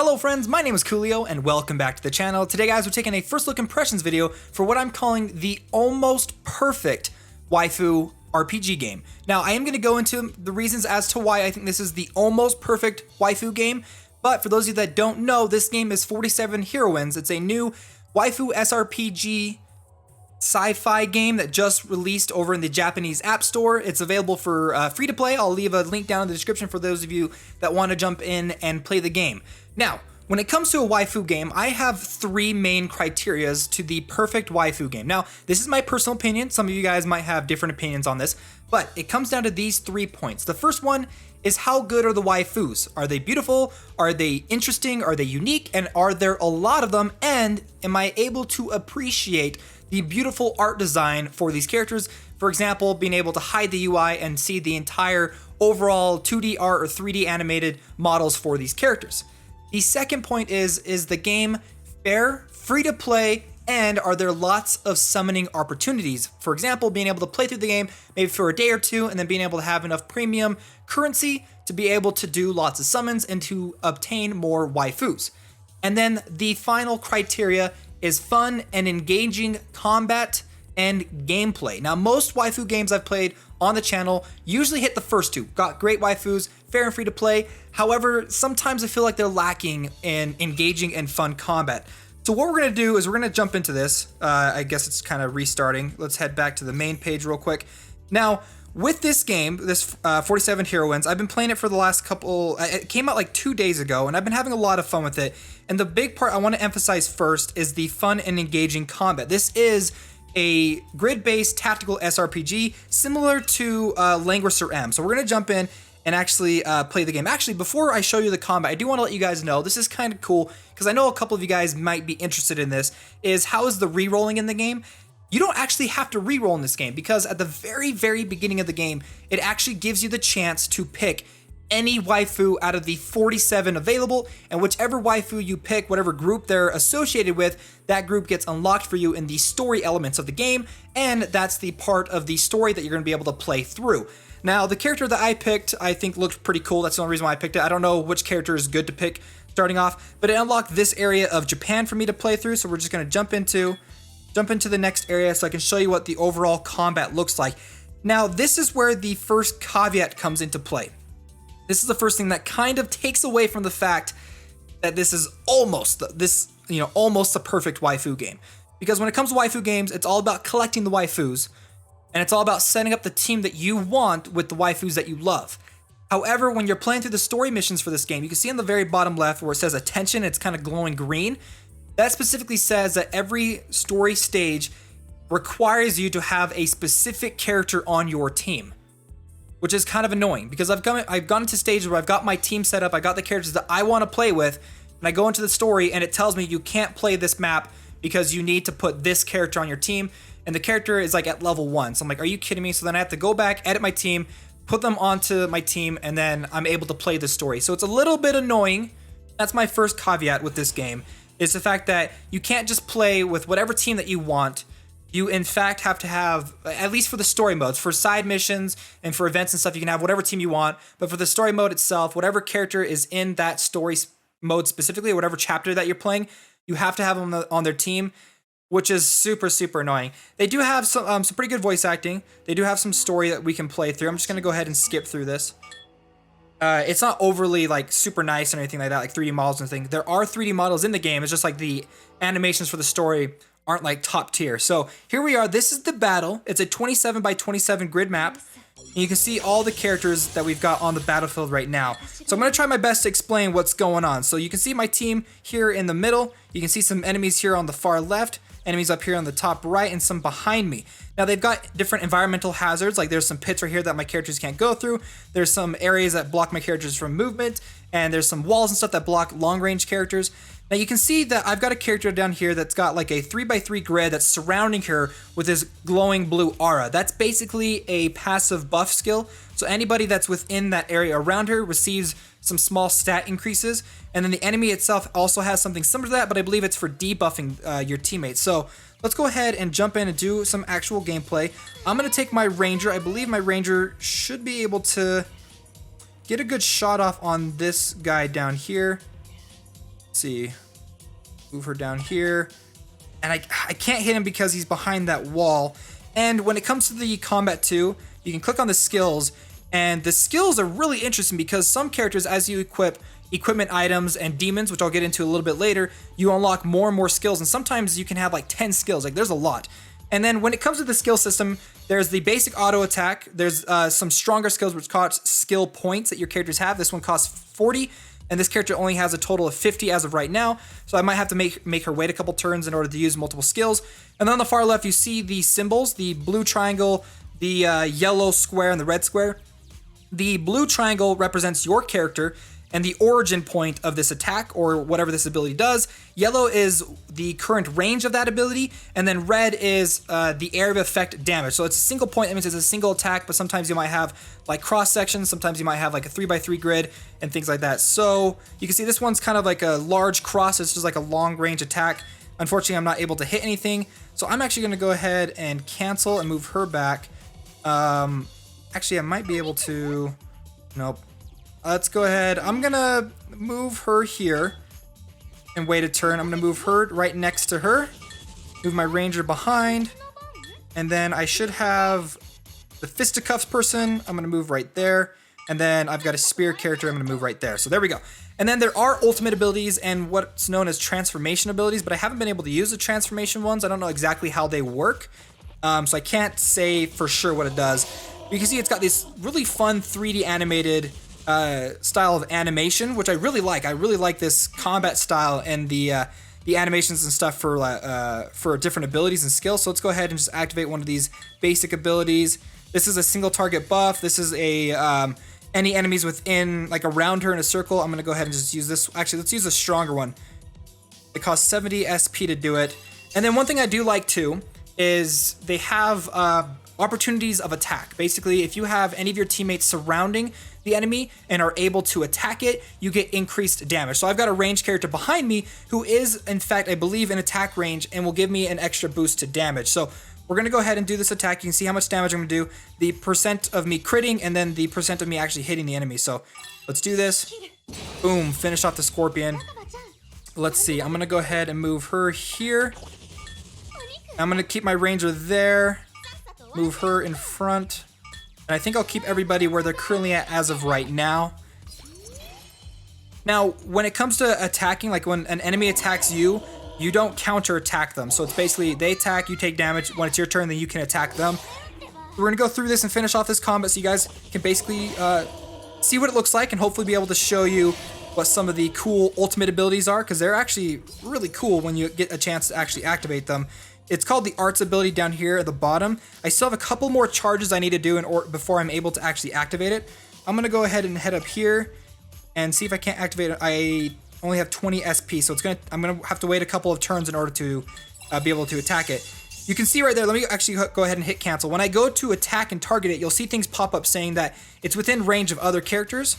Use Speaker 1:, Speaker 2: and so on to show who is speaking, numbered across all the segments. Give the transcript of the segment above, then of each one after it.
Speaker 1: Hello friends, my name is Koolio and welcome back to the channel. Today guys, we're taking a first look impressions video for what I'm calling the almost perfect waifu RPG game. Now I am going to go into the reasons as to why I think this is the almost perfect waifu game, but for those of you that don't know, this game is 47 Heroines. It's a new waifu SRPG sci-fi game that just released over in the Japanese App Store. It's available for free to play. I'll leave a link down in the description for those of you that want to jump in and play the game. Now, when it comes to a waifu game, I have three main criterias to the perfect waifu game. Now, this is my personal opinion. Some of you guys might have different opinions on this, but it comes down to these 3 points. The first one is how good are the waifus? Are they beautiful? Are they interesting? Are they unique? And are there a lot of them? And am I able to appreciate the beautiful art design for these characters? For example, being able to hide the UI and see the entire overall 2D art or 3D animated models for these characters. The second point is the game fair, free to play, and are there lots of summoning opportunities? For example, being able to play through the game maybe for a day or two and then being able to have enough premium currency to be able to do lots of summons and to obtain more waifus. And then the final criteria is fun and engaging combat and gameplay. Now, most waifu games I've played on the channel usually hit the first two. Got great waifus, fair and free to play. However, sometimes I feel like they're lacking in engaging and fun combat. So what we're gonna do is we're gonna jump into this. I guess it's kind of restarting. Let's head back to the main page real quick. Now, with this game, this 47 Heroines, I've been playing it for the last couple, it came out like 2 days ago, and I've been having a lot of fun with it. And the big part I want to emphasize first is the fun and engaging combat. This is a grid-based tactical SRPG similar to Languisher M. So we're going to jump in and actually play the game. Actually, before I show you the combat, I do want to let you guys know, this is kind of cool, because I know a couple of you guys might be interested in this, is how is the re-rolling in the game? You don't actually have to re-roll in this game, because at the very, very beginning of the game, it actually gives you the chance to pick any waifu out of the 47 available, and whichever waifu you pick, whatever group they're associated with, that group gets unlocked for you in the story elements of the game, and that's the part of the story that you're going to be able to play through. Now, the character that I picked, I think looked pretty cool. That's the only reason why I picked it. I don't know which character is good to pick starting off, but it unlocked this area of Japan for me to play through, so we're just going to jump into the next area so I can show you what the overall combat looks like. Now, this is where the first caveat comes into play. This is the first thing that kind of takes away from the fact that this is almost the perfect waifu game. Because when it comes to waifu games, it's all about collecting the waifus, and it's all about setting up the team that you want with the waifus that you love. However, when you're playing through the story missions for this game, you can see on the very bottom left where it says attention, it's kind of glowing green. That specifically says that every story stage requires you to have a specific character on your team, which is kind of annoying, because I've gone into stages where I've got my team set up, I got the characters that I want to play with, and I go into the story and it tells me you can't play this map because you need to put this character on your team, and the character is like at level 1. So I'm like, are you kidding me? So then I have to go back, edit my team, put them onto my team, and then I'm able to play the story. So it's a little bit annoying. That's my first caveat with this game, is the fact that you can't just play with whatever team that you want. You in fact have to have, at least for the story modes, for side missions and for events and stuff, you can have whatever team you want, but for the story mode itself, whatever character is in that story mode specifically, or whatever chapter that you're playing, you have to have them on their team, which is super, super annoying. They do have some pretty good voice acting. They do have some story that we can play through. I'm just going to go ahead and skip through this. It's not overly like super nice or anything like that, like 3D models and things. There are 3D models in the game. It's just like the animations for the story aren't like top tier. So here we are. This is the battle. It's a 27 by 27 grid map. And you can see all the characters that we've got on the battlefield right now. So I'm going to try my best to explain what's going on. So you can see my team here in the middle. You can see some enemies here on the far left, enemies up here on the top right, and some behind me. Now they've got different environmental hazards, like there's some pits right here that my characters can't go through. There's some areas that block my characters from movement, and there's some walls and stuff that block long-range characters. Now you can see that I've got a character down here that's got like a 3x3 grid that's surrounding her with this glowing blue aura. That's basically a passive buff skill. So anybody that's within that area around her receives some small stat increases. And then the enemy itself also has something similar to that, but I believe it's for debuffing your teammates. So let's go ahead and jump in and do some actual gameplay. I'm going to take my ranger. I believe my ranger should be able to get a good shot off on this guy down here. Let's see. Move her down here. And I can't hit him because he's behind that wall. And when it comes to the combat too, you can click on the skills. And the skills are really interesting because some characters, as you equip equipment items and demons, which I'll get into a little bit later, you unlock more and more skills. And sometimes you can have like 10 skills. Like there's a lot. And then when it comes to the skill system, there's the basic auto attack. There's some stronger skills which cost skill points that your characters have. This one costs 40. And this character only has a total of 50 as of right now. So I might have to make her wait a couple turns in order to use multiple skills. And then on the far left, you see the symbols, the blue triangle, the yellow square, and the red square. The blue triangle represents your character and the origin point of this attack or whatever this ability does. Yellow is the current range of that ability, and then red is the area of effect damage. So it's a single point, that means it's a single attack, but sometimes you might have like cross sections, sometimes you might have like a 3x3 grid and things like that. So you can see this one's kind of like a large cross, it's just like a long range attack. Unfortunately, I'm not able to hit anything, so I'm actually gonna go ahead and cancel and move her back. Actually, I might be able to, nope. Let's go ahead. I'm gonna move her here and wait a turn. I'm gonna move her right next to her. Move my ranger behind. And then I should have the fisticuffs person. I'm gonna move right there. And then I've got a spear character. I'm gonna move right there. So there we go. And then there are ultimate abilities and what's known as transformation abilities, but I haven't been able to use the transformation ones. I don't know exactly how they work. So I can't say for sure what it does. You can see it's got this really fun 3D animated style of animation, which I really like. I really like this combat style and the animations and stuff for different abilities and skills. So let's go ahead and just activate one of these basic abilities. This is a single target buff. This is a any enemies within, like around her in a circle. I'm gonna go ahead and just use this. Actually, let's use a stronger one. It costs 70 SP to do it. And then one thing I do like too is they have opportunities of attack. Basically, if you have any of your teammates surrounding the enemy and are able to attack it, you get increased damage. So I've got a ranged character behind me who is, in fact, I believe in attack range and will give me an extra boost to damage. So we're gonna go ahead and do this attack. You can see how much damage I'm gonna do, the percent of me critting, and then the percent of me actually hitting the enemy. So let's do this. Boom, finish off the scorpion. Let's see, I'm gonna go ahead and move her here. I'm gonna keep my ranger there. Move her in front. And I think I'll keep everybody where they're currently at as of right now. Now, when it comes to attacking, like when an enemy attacks you, you don't counter attack them. So it's basically they attack, you take damage. When it's your turn, then you can attack them. We're gonna go through this and finish off this combat so you guys can basically see what it looks like and hopefully be able to show you what some of the cool ultimate abilities are, because they're actually really cool when you get a chance to actually activate them. It's called the arts ability down here at the bottom. I still have a couple more charges I need to do before I'm able to actually activate it. I'm gonna go ahead and head up here and see if I can't activate it. I only have 20 SP, so I'm gonna have to wait a couple of turns in order to be able to attack it. You can see right there, let me actually go ahead and hit cancel. When I go to attack and target it, you'll see things pop up saying that it's within range of other characters.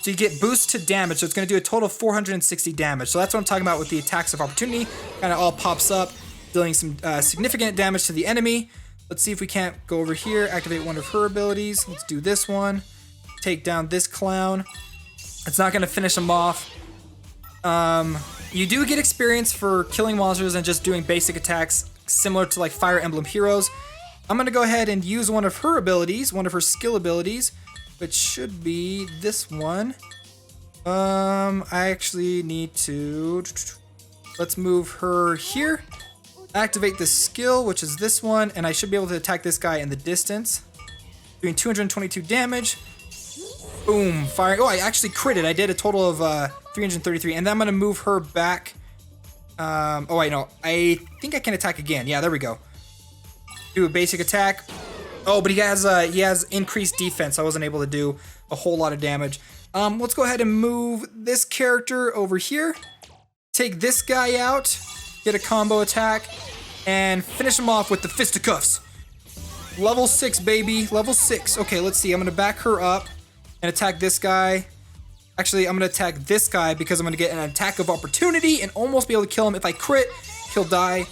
Speaker 1: So you get boost to damage, so it's gonna do a total of 460 damage. So that's what I'm talking about with the attacks of opportunity. Kind of all pops up, dealing some significant damage to the enemy. Let's see if we can't go over here, activate one of her abilities. Let's do this one. Take down this clown. It's not gonna finish him off. You do get experience for killing monsters and just doing basic attacks, similar to like Fire Emblem Heroes. I'm gonna go ahead and use one of her abilities, one of her skill abilities, which should be this one. I actually need to, let's move her here. Activate the skill, which is this one, and I should be able to attack this guy in the distance. Doing 222 damage. Boom, firing. Oh, I actually critted. I did a total of 333, and then I'm gonna move her back. Oh wait, no, I think I can attack again. Yeah, there we go. Do a basic attack. Oh, but he has increased defense. So I wasn't able to do a whole lot of damage. Let's go ahead and move this character over here. Take this guy out. Get a combo attack and finish him off with the fisticuffs. Level 6, baby. Level 6. Okay, let's see. I'm gonna back her up and attack this guy. Actually, I'm gonna attack this guy because I'm gonna get an attack of opportunity and almost be able to kill him. If I crit, he'll die.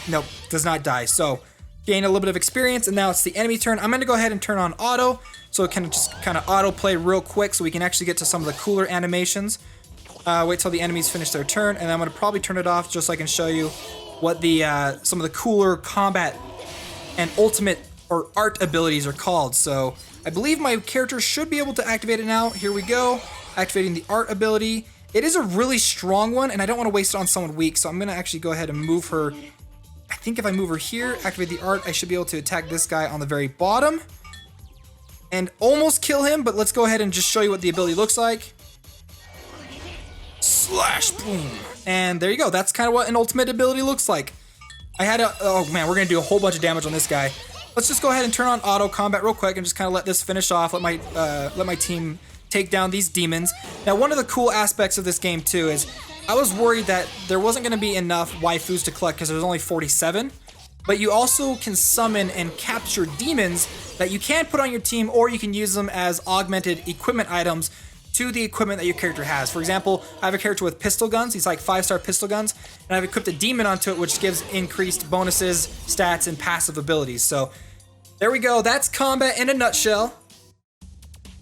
Speaker 1: Nope, does not die. So gain a little bit of experience, and now it's the enemy turn. I'm gonna go ahead and turn on auto, so it can just kind of auto play real quick so we can actually get to some of the cooler animations. Wait till the enemies finish their turn, and I'm gonna probably turn it off just so I can show you what the some of the cooler combat and ultimate or art abilities are called. So I believe my character should be able to activate it now. Here we go, activating the art ability. It is a really strong one, and I don't want to waste it on someone weak, so I'm gonna actually go ahead and move her. I think if I move her here, activate the art, I should be able to attack this guy on the very bottom and almost kill him, but let's go ahead and just show you what the ability looks like. Slash, boom. And there you go. That's kind of what an ultimate ability looks like. I had a, oh man, we're gonna do a whole bunch of damage on this guy. Let's just go ahead and turn on auto combat real quick and just kind of let this finish off. Let my team take down these demons. Now, one of the cool aspects of this game too is I was worried that there wasn't gonna be enough waifus to collect because there's only 47, but you also can summon and capture demons that you can put on your team, or you can use them as augmented equipment items to the equipment that your character has. For example, I have a character with pistol guns. He's like 5-star pistol guns, and I've equipped a demon onto it, which gives increased bonuses, stats, and passive abilities. So there we go. That's combat in a nutshell.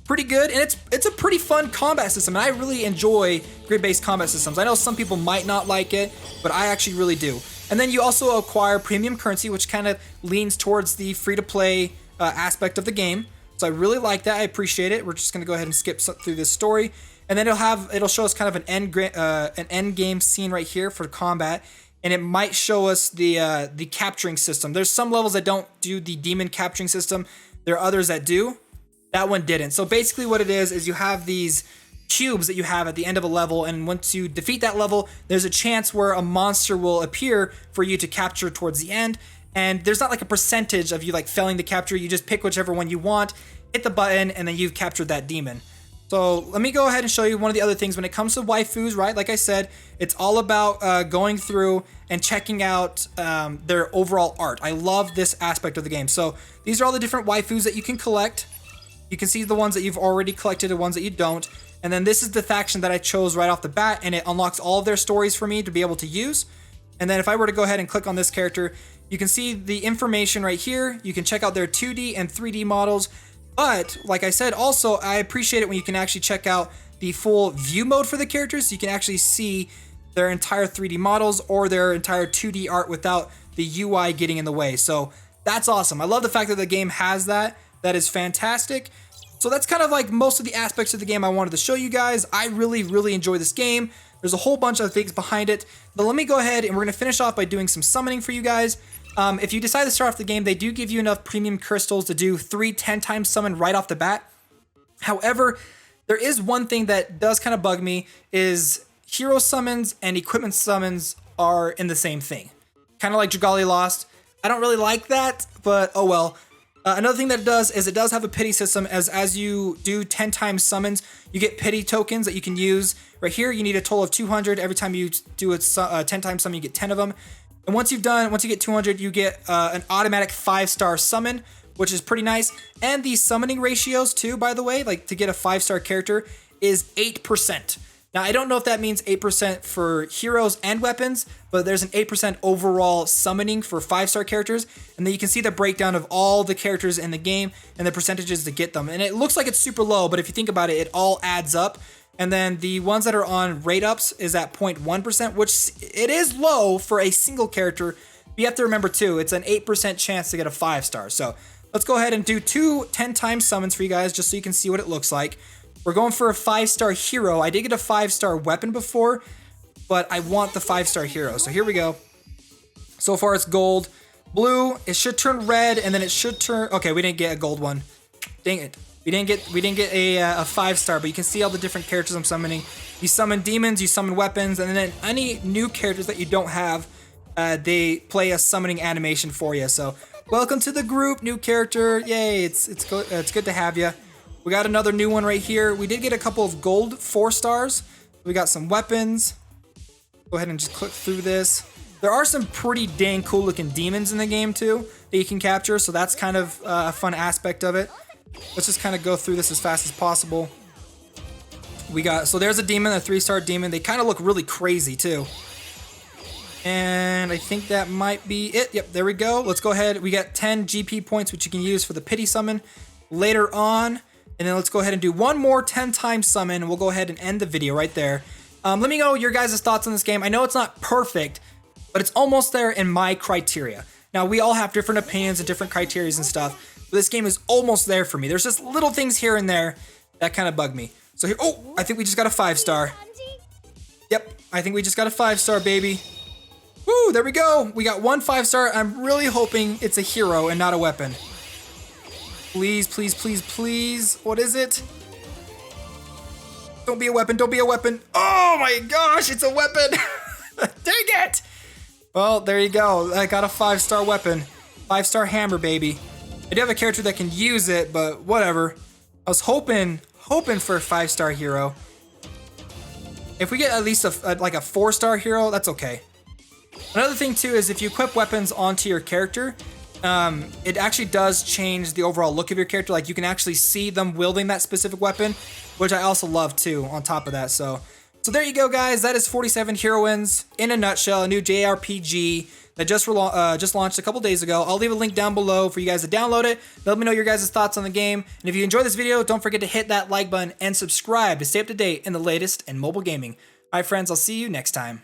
Speaker 1: Pretty good, and it's a pretty fun combat system, and I really enjoy grid-based combat systems. I know some people might not like it, but I actually really do. And then you also acquire premium currency, which kind of leans towards the free-to-play aspect of the game. So I really like that. I appreciate it. We're just gonna go ahead and skip through this story, and then it'll show us kind of an end game scene right here for combat, and it might show us the capturing system. There's some levels that don't do the demon capturing system. There are others that do. That one didn't. So basically, what it is you have these cubes that you have at the end of a level, and once you defeat that level, there's a chance where a monster will appear for you to capture towards the end. And there's not like a percentage of you like failing to capture. You just pick whichever one you want, hit the button, and then you've captured that demon. So let me go ahead and show you one of the other things when it comes to waifus, right? Like I said, it's all about going through and checking out their overall art. I love this aspect of the game. So these are all the different waifus that you can collect. You can see the ones that you've already collected and ones that you don't. And then this is the faction that I chose right off the bat, and it unlocks all of their stories for me to be able to use. And then if I were to go ahead and click on this character, you can see the information right here. You can check out their 2D and 3D models. But like I said, also, I appreciate it when you can actually check out the full view mode for the characters. So you can actually see their entire 3D models or their entire 2D art without the UI getting in the way. So that's awesome. I love the fact that the game has that. That is fantastic. So that's kind of like most of the aspects of the game I wanted to show you guys. I really, really enjoy this game. There's a whole bunch of things behind it. But let me go ahead and we're going to finish off by doing some summoning for you guys. If you decide to start off the game, they do give you enough premium crystals to do 3 10-time summon right off the bat. However, there is one thing that does kind of bug me is hero summons and equipment summons are in the same thing. Kind of like Dragali Lost. I don't really like that, but oh well. Another thing that it does is it does have a pity system as you do 10 times summons, you get pity tokens that you can use. Right here, you need a total of 200. Every time you do a 10 times summon, you get 10 of them. And once you get 200, you get an automatic 5-star summon, which is pretty nice. And the summoning ratios too, by the way, like to get a 5-star character is 8%. Now, I don't know if that means 8% for heroes and weapons, but there's an 8% overall summoning for 5-star characters. And then you can see the breakdown of all the characters in the game and the percentages to get them. And it looks like it's super low, but if you think about it, it all adds up. And then the ones that are on rate ups is at 0.1%, which it is low for a single character. But you have to remember too, it's an 8% chance to get a 5-star. So let's go ahead and do 2 10-time summons for you guys just so you can see what it looks like. We're going for a 5-star hero. I did get a 5-star weapon before, but I want the 5-star hero. So here we go. So far it's gold. Blue, it should turn red, and then it should turn... Okay, we didn't get a gold one. Dang it. We didn't get a 5-star, but you can see all the different characters I'm summoning. You summon demons, you summon weapons, and then any new characters that you don't have, they play a summoning animation for you. So welcome to the group, new character. Yay, it's good to have you. We got another new one right here. We did get a couple of gold 4-stars. We got some weapons. Go ahead and just click through this. There are some pretty dang cool looking demons in the game too that you can capture, so that's kind of a fun aspect of it. Let's just kind of go through this as fast as possible. So there's a demon, a 3-star demon. They kind of look really crazy too. And I think that might be it. Yep, there we go. Let's go ahead. We got 10 GP points, which you can use for the pity summon later on. And then let's go ahead and do one more 10-time summon. We'll go ahead and end the video right there. Let me know your guys' thoughts on this game. I know it's not perfect, but it's almost there in my criteria. Now, we all have different opinions and different criterias and stuff, but this game is almost there for me. There's just little things here and there that kind of bug me. So here, oh, I think we just got a 5-star. Yep, I think we just got a 5-star, baby. Woo, there we go. We got 1 5-star. I'm really hoping it's a hero and not a weapon. Please, please, please, please. What is it? Don't be a weapon. Don't be a weapon. Oh my gosh, it's a weapon. Dang it. Well, there you go. I got a 5-star weapon. 5-star hammer, baby. I do have a character that can use it, but whatever. I was hoping for a 5-star hero. If we get at least like a 4-star hero, that's okay. Another thing too is if you equip weapons onto your character, it actually does change the overall look of your character. Like you can actually see them wielding that specific weapon, which I also love too on top of that. So there you go, guys. That is 47 Heroines in a nutshell, a new JRPG that just launched a couple days ago. I'll leave a link down below for you guys to download it. Let me know your guys' thoughts on the game. And if you enjoyed this video, don't forget to hit that like button and subscribe to stay up to date in the latest in mobile gaming. All right, friends, I'll see you next time.